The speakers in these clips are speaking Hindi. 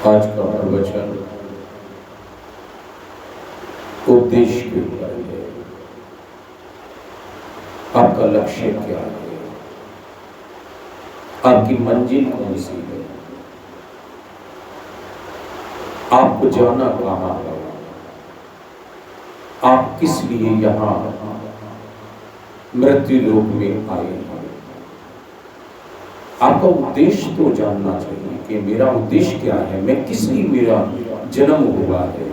आज का प्रवचन उद्देश्य के ऊपर है। आपका लक्ष्य क्या है? आपकी मंजिल कौन सी है? आपको जाना कहाँ है? आप किस लिए यहाँ मृत्यु लोक में आए हैं? आपका उद्देश्य तो जानना चाहिए कि मेरा उद्देश्य क्या है, मैं किस लिए मेरा जन्म हुआ है,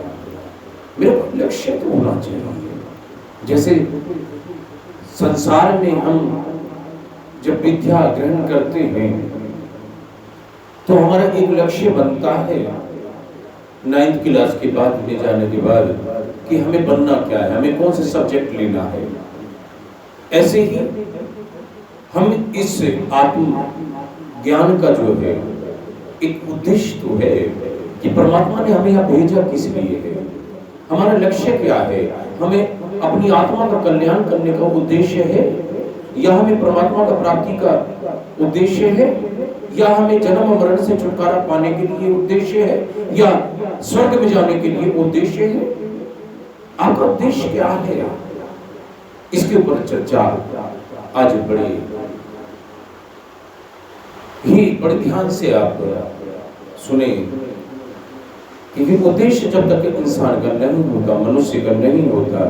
मेरा लक्ष्य तो होना चाहिए। जैसे संसार में हम जब विद्या ग्रहण करते हैं तो हमारा एक लक्ष्य बनता है 9th क्लास के बाद में जाने के बाद कि हमें बनना क्या है, हमें कौन से सब्जेक्ट लेना है। ऐसे ही हम इस आत्म ज्ञान का जो है एक उद्देश्य तो है कि परमात्मा ने हमें यहाँ भेजा किस लिए है, हमारा लक्ष्य क्या है, हमें अपनी आत्मा का कल्याण करने का उद्देश्य है या हमें परमात्मा का प्राप्ति का उद्देश्य है या हमें जन्म मरण से छुटकारा पाने के लिए उद्देश्य है या स्वर्ग में जाने के लिए उद्देश्य है। आपका उद्देश्य क्या है, इसके ऊपर चर्चा आज बड़े ध्यान से आप सुने। क्योंकि उद्देश्य जब तक इंसान का नहीं होता, मनुष्य का नहीं होता,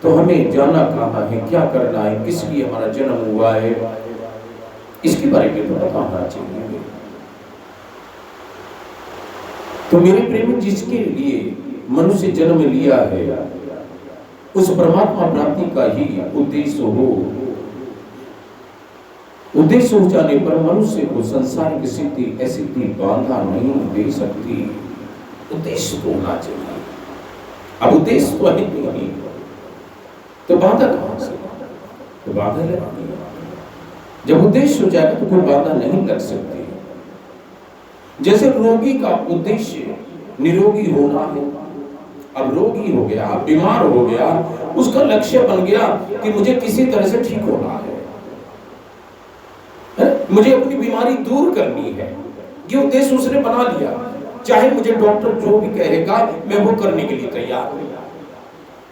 तो हमें जाना कहाँ है, क्या करना है, किस लिए हमारा जन्म हुआ है, इसके बारे में तो पता होना चाहिए। तो मेरे प्रेमी, जिसके लिए मनुष्य जन्म लिया है उस परमात्मा प्राप्ति का ही उद्देश्य हो। उद्देश्य हो जाने पर मनुष्य को संसार की सिद्धि असिद्धि बाधा नहीं दे सकती। उद्देश्य तो होना चाहिए। अब उद्देश्य तो है नहीं तो बाधा कहां से? तो बाधा लगती है। जब उद्देश्य हो जाएगा तो कोई बाधा नहीं लग सकती। जैसे रोगी का उद्देश्य निरोगी होना है, अब रोगी हो गया, बीमार हो गया, उसका लक्ष्य बन गया कि मुझे किसी तरह से ठीक होना है, मुझे अपनी बीमारी दूर करनी है। ये उद्देश्य उसने बना लिया। चाहे मुझे डॉक्टर जो भी कहेगा मैं वो करने के लिए तैयार हूं।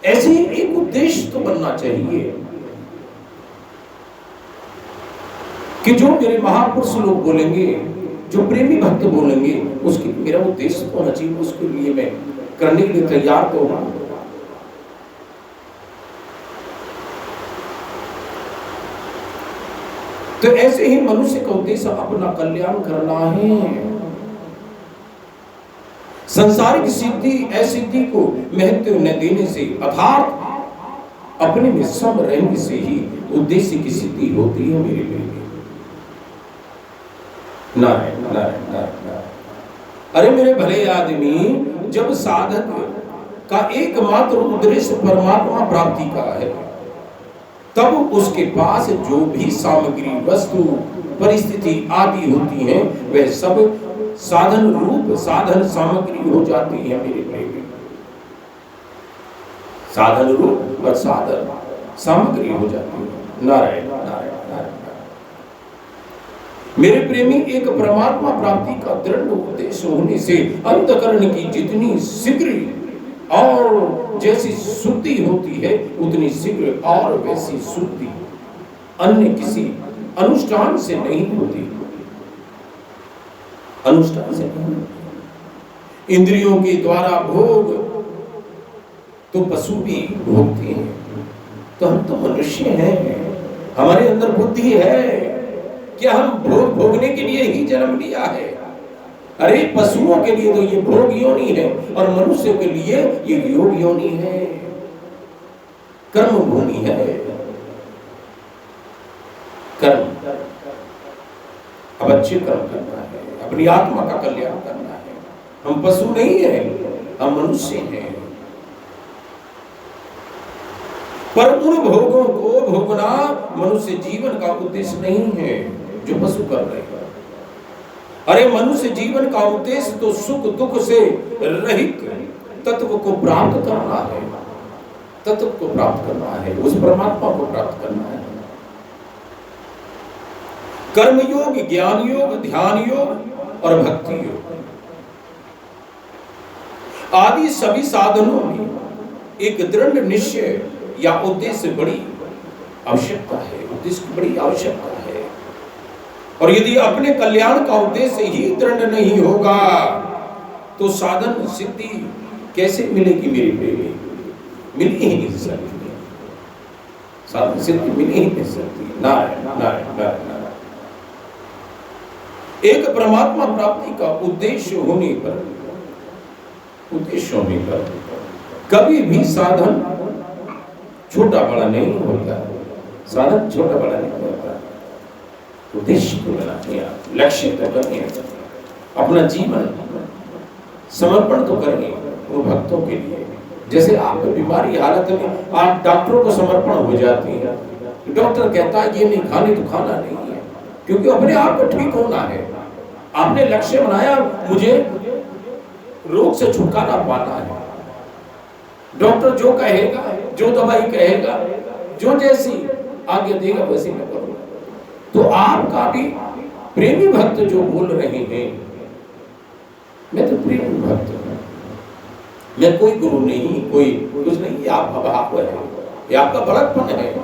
ऐसे ही एक उद्देश्य तो बनना चाहिए कि जो मेरे महापुरुष लोग बोलेंगे, जो प्रेमी भक्त बोलेंगे, उसके मेरा उद्देश्य तो होना चाहिए, उसके लिए मैं करने के लिए तैयार तो हूं। तो ऐसे ही मनुष्य का उद्देश्य अपना कल्याण करना है। संसारिक सिद्धि असिद्धि को महत्व न देने से अर्थात अपने में सम रहने से ही उद्देश्य की सिद्धि होती है। मेरे लिए नारायण नारायण नारायण। अरे मेरे भले आदमी, जब साधक का एकमात्र उद्देश्य परमात्मा प्राप्ति का है तब उसके पास जो भी सामग्री वस्तु परिस्थिति आदि होती हैं वह सब साधन रूप साधन सामग्री हो जाती है। मेरे प्रेमी, साधन रूप और साधन सामग्री हो जाती है। नारायण नारायण नारायण। मेरे प्रेमी, एक परमात्मा प्राप्ति का दृढ़ उद्देश्य होने से अंतःकरण की जितनी शीघ्र और जैसी शुद्धि होती है उतनी शीघ्र और वैसी शुद्धि अन्य किसी अनुष्ठान से नहीं होती। अनुष्ठान से नहीं होती। इंद्रियों के द्वारा भोग तो पशु भी भोगते हैं, तो हम तो मनुष्य हैं, हमारे अंदर बुद्धि है कि हम भोग भोगने के लिए ही जन्म लिया है। अरे पशुओं के लिए तो ये भोग योनि है और मनुष्य के लिए ये योग योनि है, कर्म भूमि है। कर्म, अब अच्छे कर्म करना है, अपनी आत्मा का कल्याण करना है। हम पशु नहीं है, हम मनुष्य हैं। पर उन भोगों को भोगना मनुष्य जीवन का उद्देश्य नहीं है जो पशु कर रहे हैं। अरे मनुष्य जीवन का उद्देश्य तो सुख दुख से रहित तत्व को प्राप्त करना है, तत्व को प्राप्त करना है, उस परमात्मा को प्राप्त करना है। कर्म योग, ज्ञान योग, ध्यान योग और भक्ति योग, आदि सभी साधनों में एक दृढ़ निश्चय या उद्देश्य बड़ी आवश्यकता है, उद्देश्य की बड़ी आवश्यकता है। और यदि अपने कल्याण का उद्देश्य ही दृढ़ नहीं होगा तो साधन सिद्धि कैसे मिलेगी मेरी प्रेमी? मिल ही नहीं सकती, साधन सिद्धि मिल ही नहीं सकती। नारायण नारायण नारायण नारायण। एक परमात्मा प्राप्ति का उद्देश्य होने पर कभी भी साधन छोटा बड़ा नहीं होता, साधन छोटा बड़ा नहीं होता। उद्देश्य को बनाइए, लक्ष्य तो करिए, अपना जीवन समर्पण तो करिए वो भक्तों के लिए। जैसे आप बीमारी हालत में आप डॉक्टरों को समर्पण हो जाती है, डॉक्टर कहता है ये नहीं खाने तो खाना नहीं है, क्योंकि अपने आप को ठीक होना है। आपने लक्ष्य बनाया मुझे रोग से छुटकारा पाना है, डॉक्टर जो कहेगा, जो दवाई कहेगा, जो जैसी आज्ञा देगा वैसी मैं करूंगा। तो आपका भी प्रेमी भक्त जो बोल रहे हैं, मैं तो प्रेमी भक्त हूं, मैं कोई गुरु नहीं, कोई कुछ नहीं, ये आपका भाव है, ये आपका बड़कपन है।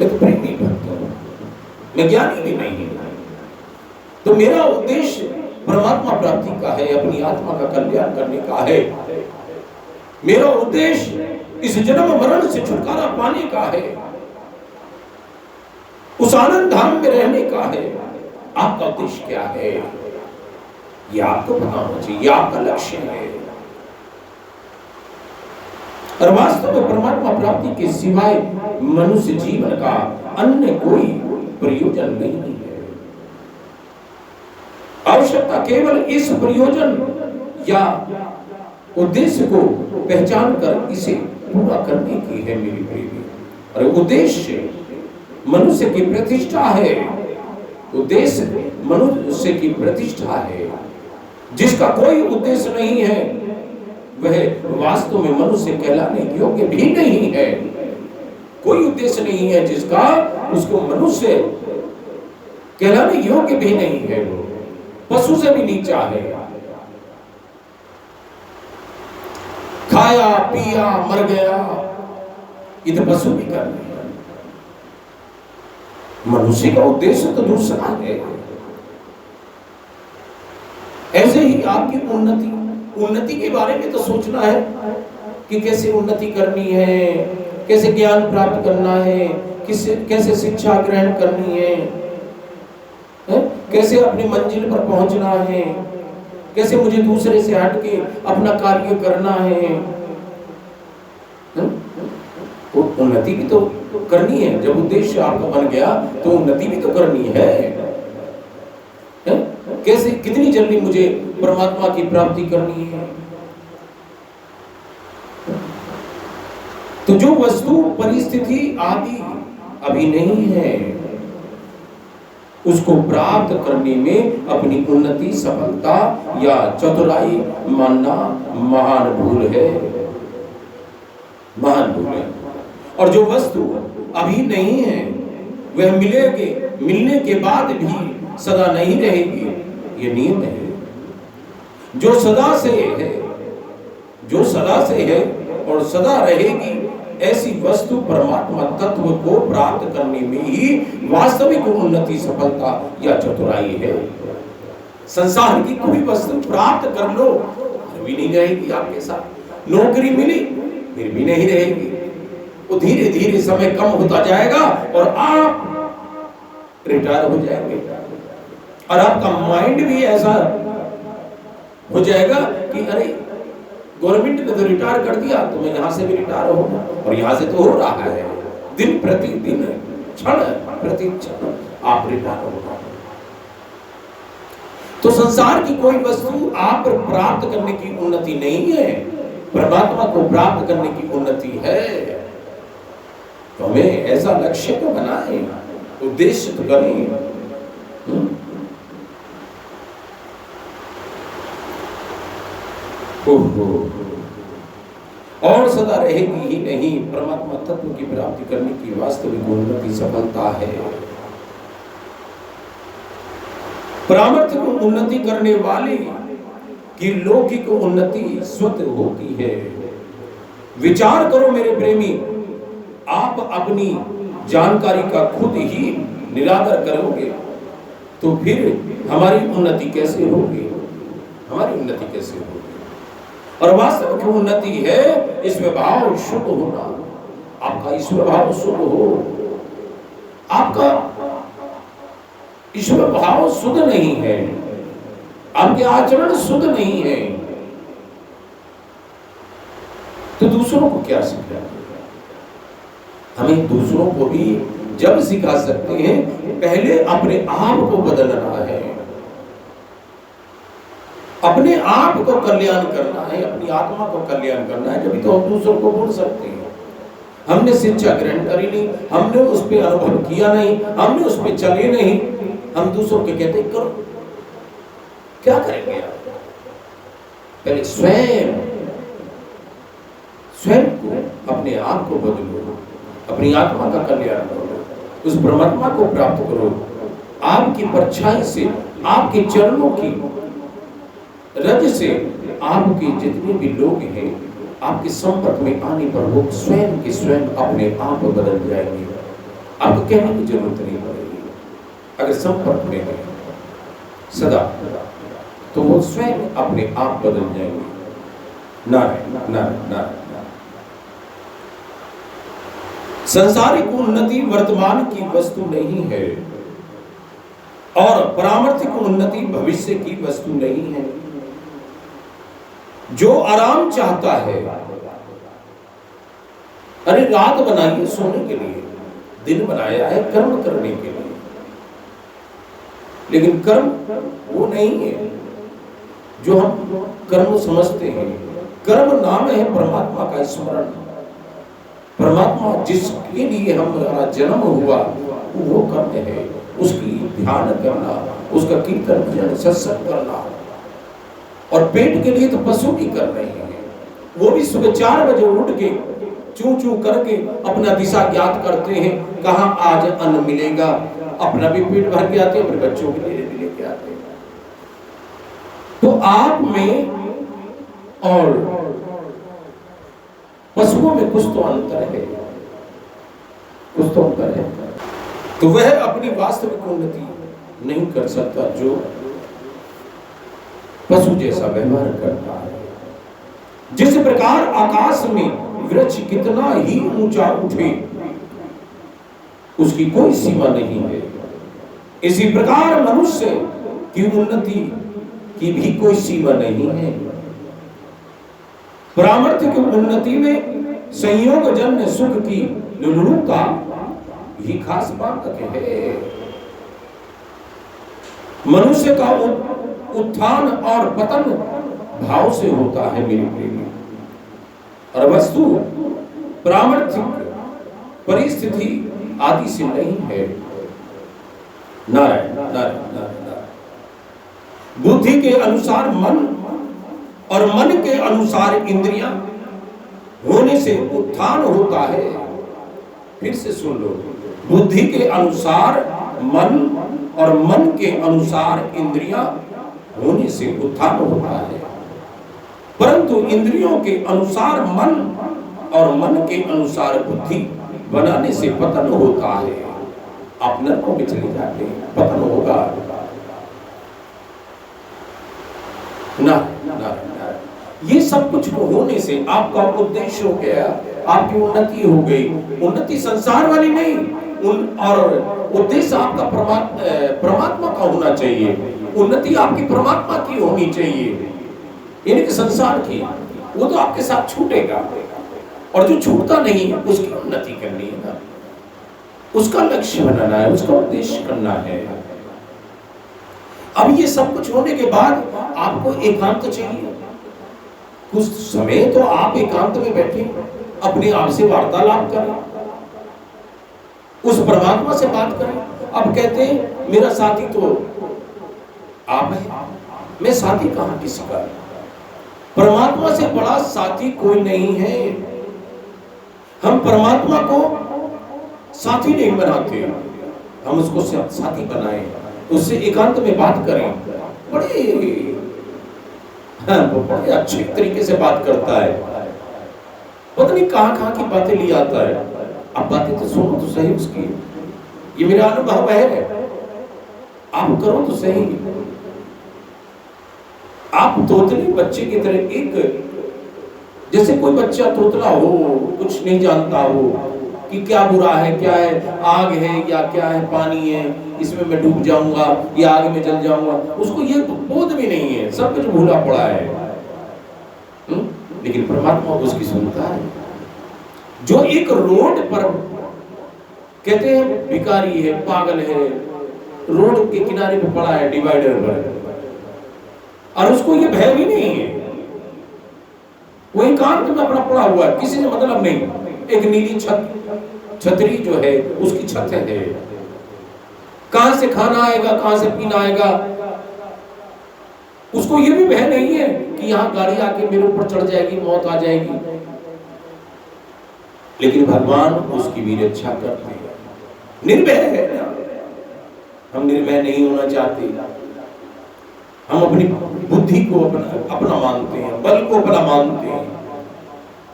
मैं तो प्रेमी भक्त हूं, मैं ज्ञानी भी नहीं। तो मेरा उद्देश्य परमात्मा प्राप्ति का है, अपनी आत्मा का कल्याण करने का है। मेरा उद्देश्य इस जन्म मरण से छुटकारा पाने का है, उस आनंद धाम में रहने का है। आपका उद्देश्य क्या है ये आपको पता होना चाहिए, ये आपका लक्ष्य है। और वास्तव में परमात्मा प्राप्ति के सिवाय मनुष्य जीवन का अन्य कोई प्रयोजन नहीं है। आवश्यकता केवल इस प्रयोजन या उद्देश्य को पहचान कर इसे पूरा करने की है मेरी प्रेमी। और उद्देश्य मनुष्य की प्रतिष्ठा है, उद्देश्य मनुष्य की प्रतिष्ठा है। जिसका कोई उद्देश्य नहीं है वह वास्तव में मनुष्य कहलाने योग्य भी नहीं है। कोई उद्देश्य नहीं है जिसका, उसको मनुष्य कहलाने योग्य भी नहीं है। वो पशु से भी नीचा है। खाया पिया मर गया, ये तो पशु भी कर रहे हैं। मनुष्य का उद्देश्य तो दूसरा है। ऐसे ही आपकी उन्नति के बारे में तो सोचना है कि कैसे उन्नति करनी है, कैसे ज्ञान प्राप्त करना है, कैसे शिक्षा ग्रहण करनी है, कैसे अपनी मंजिल पर पहुंचना है, कैसे मुझे दूसरे से हटके अपना कार्य करना है। उन्नति भी तो करनी है। जब उद्देश्य आपका बन गया तो उन्नति भी तो करनी है। कैसे, कितनी जल्दी मुझे परमात्मा की प्राप्ति करनी है। तो जो वस्तु परिस्थिति आदि अभी नहीं है उसको प्राप्त करने में अपनी उन्नति, सफलता या चतुराई मानना महान भूल है, महान भूल है। और जो वस्तु अभी नहीं है वह मिलने के बाद भी सदा नहीं रहेगी, ये नियम है। जो सदा से है और सदा रहेगी ऐसी वस्तु परमात्मा तत्व को प्राप्त करने में ही वास्तविक उन्नति, सफलता या चतुराई है। संसार की कोई वस्तु प्राप्त कर लो फिर भी नहीं रहेगी आपके साथ। नौकरी मिली फिर भी नहीं रहेगी। वो धीरे धीरे समय कम होता जाएगा और आप रिटायर हो जाएंगे। और आपका माइंड भी ऐसा हो जाएगा कि अरे गवर्नमेंट ने तो रिटायर कर दिया तो मैं यहां से भी रिटायर होगा। और यहां से तो हो रहा है, दिन प्रतिदिन, क्षण प्रति क्षण आप रिटायर होगा। तो संसार की कोई वस्तु आप प्राप्त करने की उन्नति नहीं है, परमात्मा को प्राप्त करने की उन्नति है। तो हमें ऐसा लक्ष्य तो बनाए, उद्देश्य तो करें। और सदा रहेगी ही नहीं, परमात्मा तत्व की प्राप्ति करने की वास्तविक उन्नति, सफलता है। परामर्थ को उन्नति करने वाले कि लौकिक उन्नति स्वतः होती है। विचार करो मेरे प्रेमी, आप अपनी जानकारी का खुद ही निरादर करोगे तो फिर हमारी उन्नति कैसे होगी? हमारी उन्नति कैसे होगी? और वास्तविक उन्नति है इसमें भाव शुद्ध होना। आपका ईश्वर भाव शुद्ध हो। आपका ईश्वर भाव शुद्ध नहीं है, आपके आचरण शुद्ध नहीं है, तो दूसरों को क्या सिखाएंगे? हमें दूसरों को भी जब सिखा सकते हैं, पहले अपने आप को बदलना है, अपने आप को कल्याण करना है, अपनी आत्मा को कल्याण करना है, जब तो हम दूसरों को बोल सकते हैं। हमने शिक्षा ग्रहण करी नहीं, हमने उस पर अनुभव किया नहीं, हमने उस पर चले नहीं, हम दूसरों के कहते करो। क्या करेंगे आप? पहले स्वयं को, अपने आप को बदलो, अपनी आत्मा का कल्याण करो, उस परमात्मा को प्राप्त करो। आपकी परछाई से, आपके चरणों की रज से आपके जितने भी लोग हैं, आपके संपर्क में आने पर वो स्वयं के स्वयं अपने आप बदल जाएंगे। आपको कहने की जरूरत नहीं पड़ेगी। अगर संपर्क में है सदा, तो वो स्वयं अपने आप बदल जाएंगे। नारायण नारायण नारायण। सांसारिक उन्नति वर्तमान की वस्तु नहीं है और परामर्थिक उन्नति भविष्य की वस्तु नहीं है। जो आराम चाहता है, अरे रात बनाइए सोने के लिए, दिन बनाया है कर्म करने के लिए, लेकिन कर्म वो नहीं है जो हम कर्म समझते हैं। कर्म नाम है परमात्मा का स्मरण। परमात्मा जिसके लिए हमारा जन्म हुआ वो कर्म है, उसकी ध्यान करना, उसका कीर्तन भजन सत्संग करना। और पेट के लिए तो पशु भी कर रहे हैं, वो भी सुबह 4 बजे उठ के चू चू करके अपना दिशा ज्ञात करते हैं, कहाँ आज अन्न मिलेगा, अपना भी पेट भर के आते हैं, अपने बच्चों के लिए भी लेके आते हैं। तो आप में और पशुओं में कुछ तो अंतर है, कुछ तो अंतर है। तो वह अपनी वास्तविक उन्नति नहीं कर सकता जो पशु जैसा व्यवहार करता है। जिस प्रकार आकाश में वृक्ष कितना ही ऊंचा उठे उसकी कोई सीमा नहीं है, इसी प्रकार मनुष्य की उन्नति की भी कोई सीमा नहीं है। परामर्थिक उन्नति में संयोग जन्य सुख की लुलुता ही खास बात है। मनुष्य का उत्थान और पतन भाव से होता है मेरे प्रेमी, और वस्तु परामर्थिक परिस्थिति आदि से नहीं है। नारायण नारायण नारायण। बुद्धि के अनुसार मन और मन के अनुसार इंद्रियां होने से उत्थान होता है। फिर से सुन लो, बुद्धि के अनुसार मन और मन के अनुसार इंद्रियां होने से उत्थान होता है, परंतु इंद्रियों के अनुसार मन और मन के अनुसार बुद्धि बनाने से पतन होता है। आप नरकों में चले जाते हैं, पतन होगा ना, ना, ना। ये सब कुछ होने से आपका उद्देश्य हो गया, आपकी उन्नति हो गई। उन्नति संसार वाली नहीं, और उद्देश्य आपका परमात्मा का होना चाहिए। उन्नति आपकी परमात्मा की होनी चाहिए, यानी कि संसार की। वो तो आपके साथ छूटेगा, और जो छूटता नहीं है उसकी उन्नति करनी है ना, उसका लक्ष्य बनाना है, उसका उद्देश्य करना है। अब ये सब कुछ होने के बाद आपको एकांत चाहिए। कुछ समय तो आप एकांत में बैठे अपने आप से वार्तालाप करें, उस परमात्मा से बात करें। अब कहते हैं मेरा साथी तो आप है, मैं साथी कहां किसी का? परमात्मा से बड़ा साथी कोई नहीं है। हम परमात्मा को साथी नहीं बनाते, हम उसको साथी बनाएं, उससे एकांत में बात करें। बड़े हाँ, वो बड़े अच्छे तरीके से बात करता है, पता नहीं कहाँ कहाँ की बातें ले आता है। अब बातें तो सुनो तो सही उसकी, ये मेरा अनुभव है, आप करो तो सही। आप तोतले बच्चे की तरह, एक जैसे कोई बच्चा तोतला हो, कुछ नहीं जानता हो कि क्या बुरा है, क्या है, आग है या क्या है, पानी है, इसमें मैं डूब जाऊंगा या आग में जल जाऊंगा, उसको ये बोध भी नहीं है, सब कुछ भूला पड़ा है। लेकिन परमात्मा उसकी सुनता है। जो एक रोड पर कहते हैं भिखारी है, पागल है, रोड के किनारे पे पड़ा है डिवाइडर पर, और उसको ये भय भी नहीं है, वो एकांत में अपना पड़ा हुआ है, किसी से मतलब नहीं। एक नीली छतरी जो है उसकी छत है, कहां से खाना आएगा, कहां से पीना आएगा, उसको ये भी भय नहीं है कि यहां गाड़ी आके मेरे ऊपर चढ़ जाएगी, मौत आ जाएगी। लेकिन भगवान उसकी भी रक्षा करते हैं, निर्भय है। हम निर्भय नहीं होना चाहते, हम अपनी बुद्धि को अपना मानते हैं, बल को अपना मानते हैं।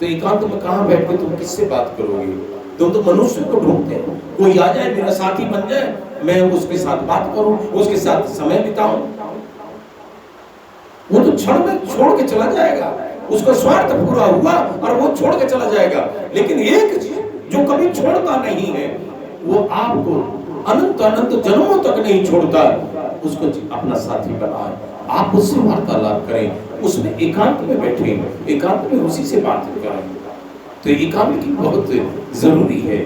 तो एकांत में कहां बैठ के तुम किससे बात करोगे? तुम तो मनुष्य को ढूंढते हो, कोई आ जाए, मेरा साथी बन जाए, मैं उसके साथ बात करूं, उसके साथ समय बिताऊं। वो तो क्षण में छोड़ के चला जाएगा, उसका स्वार्थ पूरा हुआ और वो छोड़ के चला जाएगा। लेकिन एक चीज जो कभी छोड़ता नहीं है, वो आपको अनंत अनंत जन्मों तक नहीं छोड़ता, उसको अपना साथी बनाए, आप उससे वार्तालाप करें, उसमें एकांत में बैठें, एकांत में उसी से बात करें। तो एकांत की बहुत जरूरी है।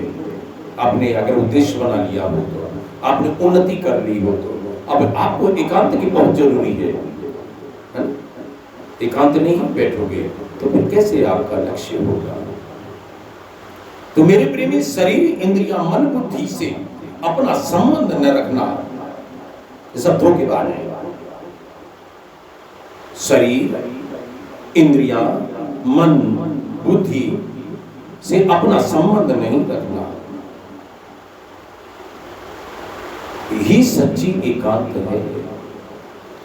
आपने अगर उद्देश्य बना लिया हो, तो आपने उन्नति कर ली हो, तो अब आपको एकांत की बहुत जरूरी है। एकांत नहीं बैठोगे तो फिर कैसे आपका लक्ष्य होगा? तो मेरे प्रेमी, शरीर, इंद्रिया, मन, बुद्धि से अपना संबंध न रखना, ये सब धोखेबाज है। शरीर, इंद्रिया, मन, बुद्धि से अपना संबंध नहीं रखना ही सच्ची एकांत है।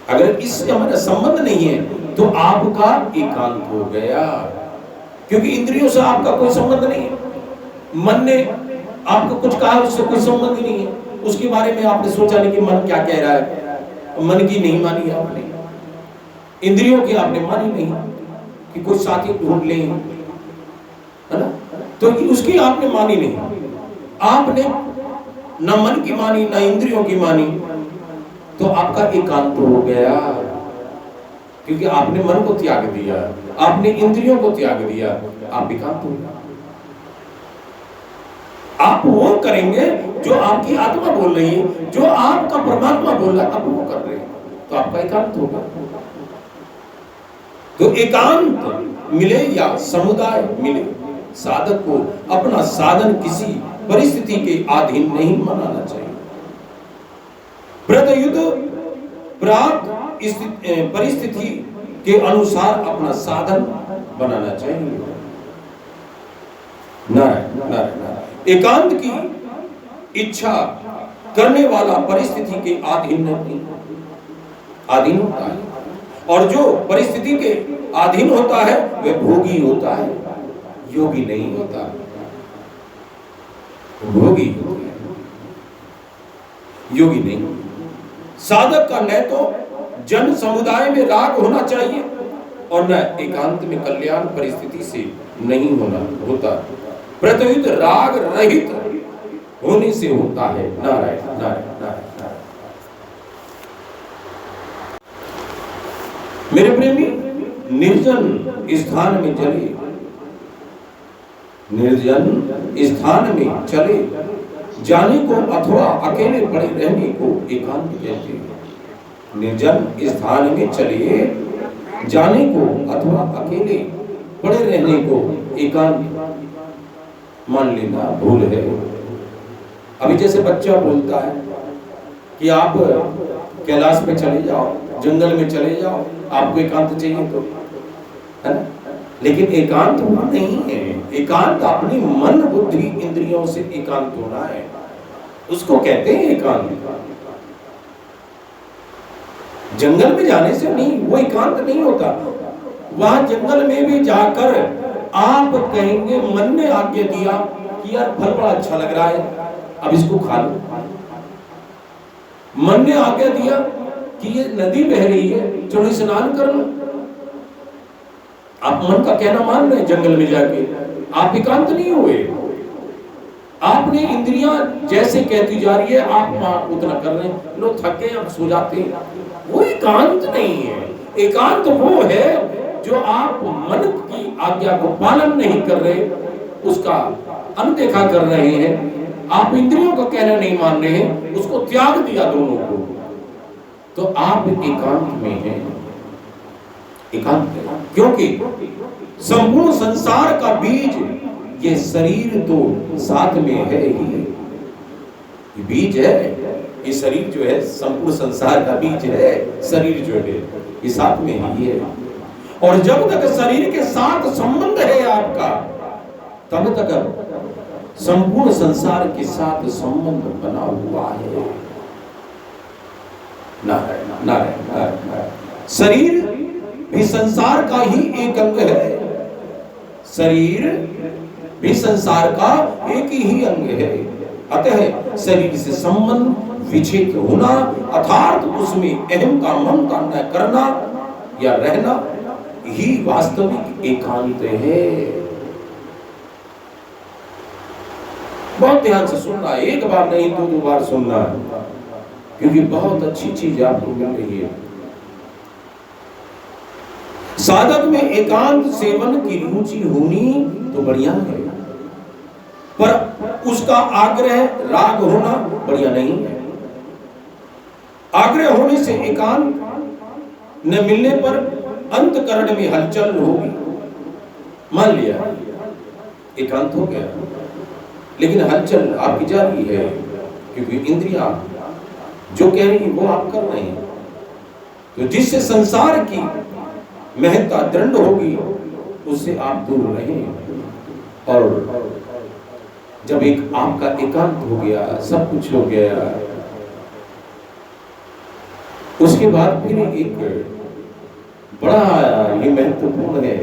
अगर इससे हमारा संबंध नहीं है तो आपका एकांत हो गया, क्योंकि इंद्रियों से आपका कोई संबंध नहीं है, मन ने आपको कुछ कहा, उससे कोई संबंध ही नहीं है, उसके बारे में आपने सोचा नहीं कि मन क्या कह रहा है, मन की नहीं मानी आपने, इंद्रियों की आपने मानी नहीं कि कोई साथी ढूंढ ले, है ना, तो उसकी आपने मानी नहीं, आपने न मन की मानी न इंद्रियों की मानी, तो आपका एकांत हो गया, क्योंकि आपने मन को त्याग दिया, आपने इंद्रियों को त्याग दिया, आप एकांत हो गए। आप वो करेंगे जो आपकी आत्मा बोल रही है, जो आपका परमात्मा बोल रहा है, आप वो कर रहे हैं, तो आपका एकांत होगा। तो एकांत मिले या समुदाय मिले, साधक को अपना साधन किसी परिस्थिति के अधीन नहीं बनाना चाहिए। प्रत्युत प्राप्त परिस्थिति के अनुसार अपना साधन बनाना चाहिए। नारायण नारायण। एकांत की इच्छा करने वाला परिस्थिति के अधीन नहीं, अधीन होता है, और जो परिस्थिति के अधीन होता है वह भोगी होता है, योगी नहीं होता, भोगी होता है, योगी नहीं। साधक का न तो जन समुदाय में राग होना चाहिए और न एकांत में कल्याण परिस्थिति से नहीं होता, प्रत्युत राग रहित होने से होता है। नारायण नारायण नारायण। मेरे प्रेमी, निर्जन स्थान में चले, निर्जन स्थान में चले जाने को अथवा अकेले पड़े रहने को एकांत कहते हैं। निर्जन स्थान में चले जाने को अथवा अकेले पड़े रहने को एकांत मान लेना भूल है। अभी जैसे बच्चा बोलता है कि आप कैलाश में चले जाओ, जंगल में चले जाओ, आपको एकांत चाहिए तो, है ना, लेकिन एकांत होना नहीं है। एकांत अपनी मन बुद्धि इंद्रियों से एकांत होना है, उसको कहते हैं एकांत। जंगल में जाने से नहीं, वो एकांत नहीं होता। वहां जंगल में भी जाकर आप कहेंगे, मन ने आज्ञा दिया कि यार फल बड़ा अच्छा लग रहा है, अब इसको खा लो। मन ने आज्ञा दिया कि ये नदी बह रही है, चलो स्नान कर लो। आप मन का कहना मान रहे हैं जंगल में जाके, आप एकांत नहीं हुए। आपने इंद्रियां जैसे कहती जा रही है, आप उतना कर रहे हैं, लोग थके अब सो जाते हैं, वो एकांत नहीं है। एकांत वो है जो आप मन की आज्ञा को पालन नहीं कर रहे, उसका अनदेखा कर रहे हैं, आप इंद्रियों का कहना नहीं मान रहे हैं, उसको त्याग दिया दोनों को, तो आप एकांत में हैं। एकांत है क्योंकि संपूर्ण संसार का बीज ये शरीर तो साथ में है ही, ये बीज है, ये शरीर जो है संपूर्ण संसार का बीज है। शरीर जो है ये साथ में ही है, और जब तक शरीर के साथ संबंध है आपका, तब तक संपूर्ण संसार के साथ संबंध बना हुआ है। नारायण नारायण नारायण। शरीर भी संसार का ही एक अंग है, शरीर भी संसार का एक ही अंग है। अतः शरीर से संबंध विच्छेद होना अर्थात उसमें अहम का ममता न करना या रहना ही वास्तविक एकांत है। बहुत ध्यान से सुनना, एक बार नहीं दो बार सुनना, क्योंकि बहुत अच्छी चीज आपको मिल रही है। साधक में एकांत सेवन की रुचि होनी तो बढ़िया है, पर उसका आग्रह राग होना बढ़िया नहीं है। आग्रह होने से एकांत न मिलने पर अंतकरण में हलचल होगी। मान लिया एकांत हो गया, लेकिन हलचल आपकी जारी है, क्योंकि इंद्रियां जो कह रही है वो आप कर रहे हैं, तो जिससे संसार की महत्ता दृढ़ होगी उससे आप दूर रहें। और जब एक आपका एकांत हो गया, सब कुछ हो गया, उसके बाद फिर एक बड़ा ये महत्वपूर्ण है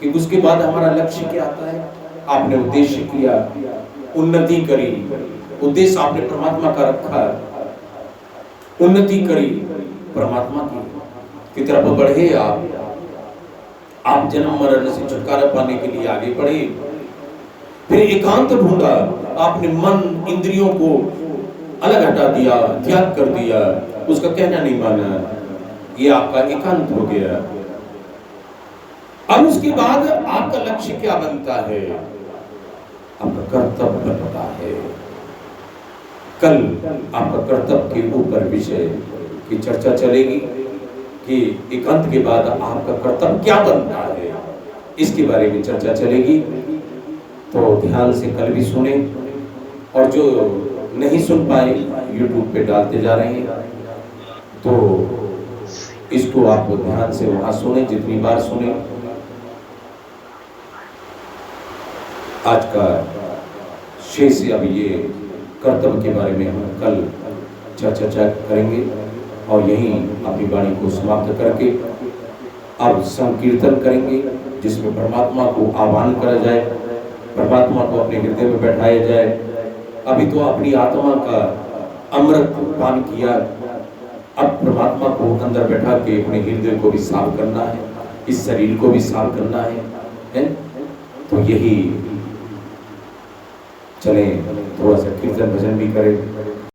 कि उसके बाद हमारा लक्ष्य क्या आता है। आपने उद्देश्य किया, उन्नति करी, उद्देश्य आपने परमात्मा का रखा, उन्नति करी परमात्मा की तरफ बढ़े, आप जन्म मरण से छुटकारा पाने के लिए आगे बढ़े। फिर एकांत ढूंढा, आपने मन इंद्रियों को अलग हटा दिया, त्याग कर दिया, उसका कहना नहीं माना, ये आपका एकांत हो गया। अब उसके बाद आपका लक्ष्य क्या बनता है? आपका कर्तव्य बनता है। कल आपका कर्तव्य के ऊपर विषय की चर्चा चलेगी कि एकांत के बाद आपका कर्तव्य क्या बनता है, इसके बारे में चर्चा चलेगी। तो ध्यान से कल भी सुने, और जो नहीं सुन पाए YouTube पे डालते जा रहे हैं, तो इसको आप ध्यान से वहां सुने, जितनी बार सुने। आज का शेष अब ये कर्तव्य के बारे में हम कल चर्चा करेंगे, और यहीं अपनी वाणी को समाप्त करके अब संकीर्तन करेंगे, जिसमें परमात्मा को आह्वान करा जाए, परमात्मा को अपने हृदय में बैठाया जाए। अभी तो अपनी आत्मा का अमृत पान किया, अब परमात्मा को अंदर बैठा के अपने हृदय को भी साफ करना है, इस शरीर को भी साफ करना है? तो यही चले, थोड़ा सा कीर्तन भजन भी करें।